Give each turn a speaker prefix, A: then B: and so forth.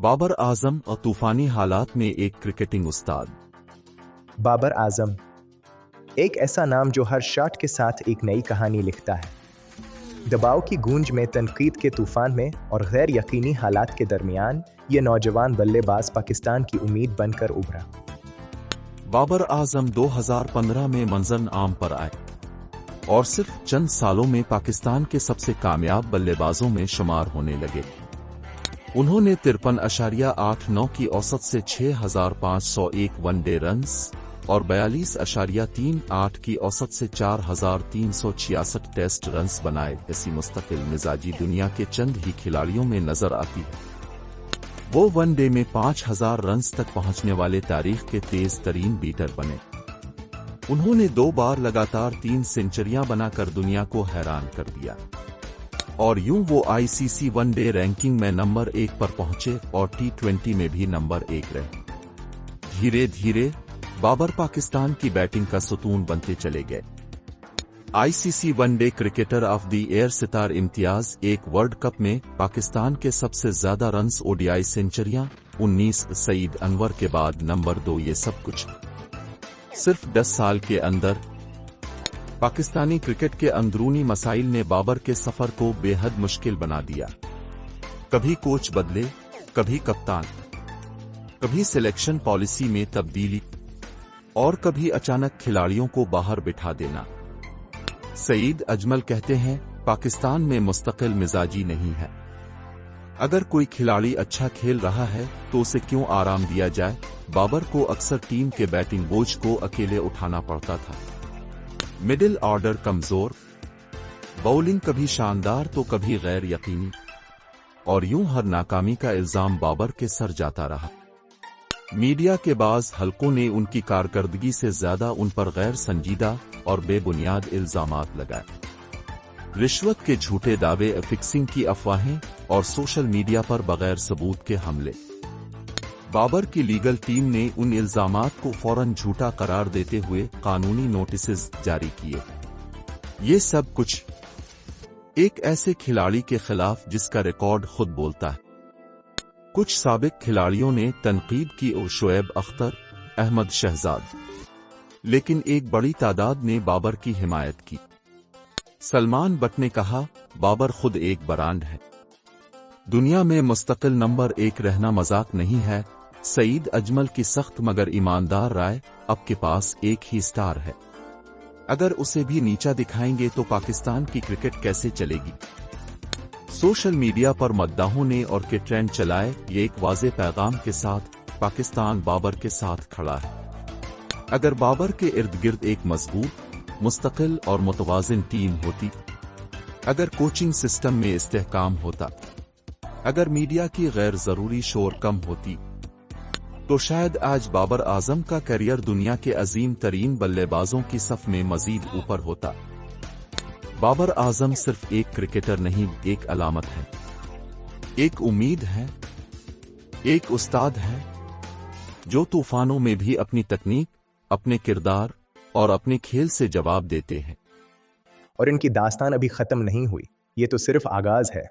A: बाबर आजम और तूफानी हालात में एक क्रिकेटिंग उस्ताद।
B: बाबर आजम एक ऐसा नाम जो हर शॉट के साथ एक नई कहानी लिखता है। दबाव की गूंज में, तनकीद के तूफान में और गैर यकीनी हालात के दरमियान ये नौजवान बल्लेबाज पाकिस्तान की उम्मीद बनकर उभरा।
A: बाबर आजम 2015 में मंजर आम पर आए और सिर्फ चंद सालों में पाकिस्तान के सबसे कामयाब बल्लेबाजों में शुमार होने लगे। उन्होंने 53.89 की औसत से 6,501 वनडे रन्स और 42.38 की औसत से 4,366 टेस्ट रन्स बनाए। ऐसी मुस्तकिल मिजाजी दुनिया के चंद ही खिलाड़ियों में नजर आती है। वो वनडे में 5,000 रन्स तक पहुंचने वाले तारीख के तेज तरीन बीटर बने। उन्होंने 2 बार लगातार 3 सेंचुरियां बनाकर दुनिया को हैरान कर दिया और यूं वो आईसीसी वनडे रैंकिंग में नंबर 1 पर पहुंचे और T20 में भी नंबर 1 रहे। धीरे धीरे बाबर पाकिस्तान की बैटिंग का सुतून बनते चले गए। ICC one day cricketer of the year sitar Imtiaz, एक वर्ल्ड कप में पाकिस्तान के सबसे ज्यादा रन्स, ओडीआई सेंचुरियां 19, सईद अनवर के बाद नंबर 2, ये सब कुछ सिर्फ 10 साल के अंदर। पाकिस्तानी क्रिकेट के अंदरूनी मसाइल ने बाबर के सफर को बेहद मुश्किल बना दिया। कभी कोच बदले, कभी कप्तान, कभी सिलेक्शन पॉलिसी में तब्दीली और कभी अचानक खिलाड़ियों को बाहर बिठा देना। सईद अजमल कहते हैं, पाकिस्तान में मुस्तकिल मिजाजी नहीं है। अगर कोई खिलाड़ी अच्छा खेल रहा है तो उसे क्यों आराम दिया जाए। बाबर को अक्सर टीम के बैटिंग बोझ को अकेले उठाना पड़ता था। मिडिल ऑर्डर कमजोर, बॉलिंग कभी शानदार तो कभी गैर यकीनी, और यूं हर नाकामी का इल्जाम बाबर के सर जाता रहा। मीडिया के बाज़ हलकों ने उनकी कारकर्दगी से ज्यादा उन पर गैर संजीदा और बेबुनियाद इल्जामात लगाए। रिश्वत के झूठे दावे, फिक्सिंग की अफवाहें और सोशल मीडिया पर बगैर सबूत के हमले। बाबर की लीगल टीम ने उन इल्जामात को फौरन झूठा करार देते हुए कानूनी नोटिस जारी किए। ये सब कुछ एक ऐसे खिलाड़ी के खिलाफ जिसका रिकॉर्ड खुद बोलता है। कुछ साबिक खिलाड़ियों ने तनकीद की, और शोएब अख्तर, अहमद शहजाद, लेकिन एक बड़ी तादाद ने बाबर की हिमायत की। सलमान बट ने कहा, बाबर खुद एक ब्रांड है, दुनिया में मुस्तकिल नंबर 1 रहना मजाक नहीं है। सईद अजमल की सख्त मगर ईमानदार राय, अब के पास एक ही स्टार है, अगर उसे भी नीचा दिखाएंगे तो पाकिस्तान की क्रिकेट कैसे चलेगी। सोशल मीडिया पर मद्दाहों ने और के ट्रेंड चलाए, ये एक वाज़े पैगाम के साथ पाकिस्तान बाबर के साथ खड़ा है। अगर बाबर के इर्द गिर्द एक मजबूत, मुस्तकिल और मुतवाज़िन टीम होती, अगर कोचिंग सिस्टम में इस्तेहकाम होता, अगर मीडिया की गैर जरूरी शोर कम होती, तो शायद आज बाबर आजम का करियर दुनिया के अजीम तरीन बल्लेबाजों की सफ में मजीद ऊपर होता। बाबर आजम सिर्फ एक क्रिकेटर नहीं, एक अलामत है, एक उम्मीद है, एक उस्ताद है जो तूफानों में भी अपनी तकनीक, अपने किरदार और अपने खेल से जवाब देते हैं।
B: और इनकी दास्तान अभी खत्म नहीं हुई, ये तो सिर्फ आगाज है।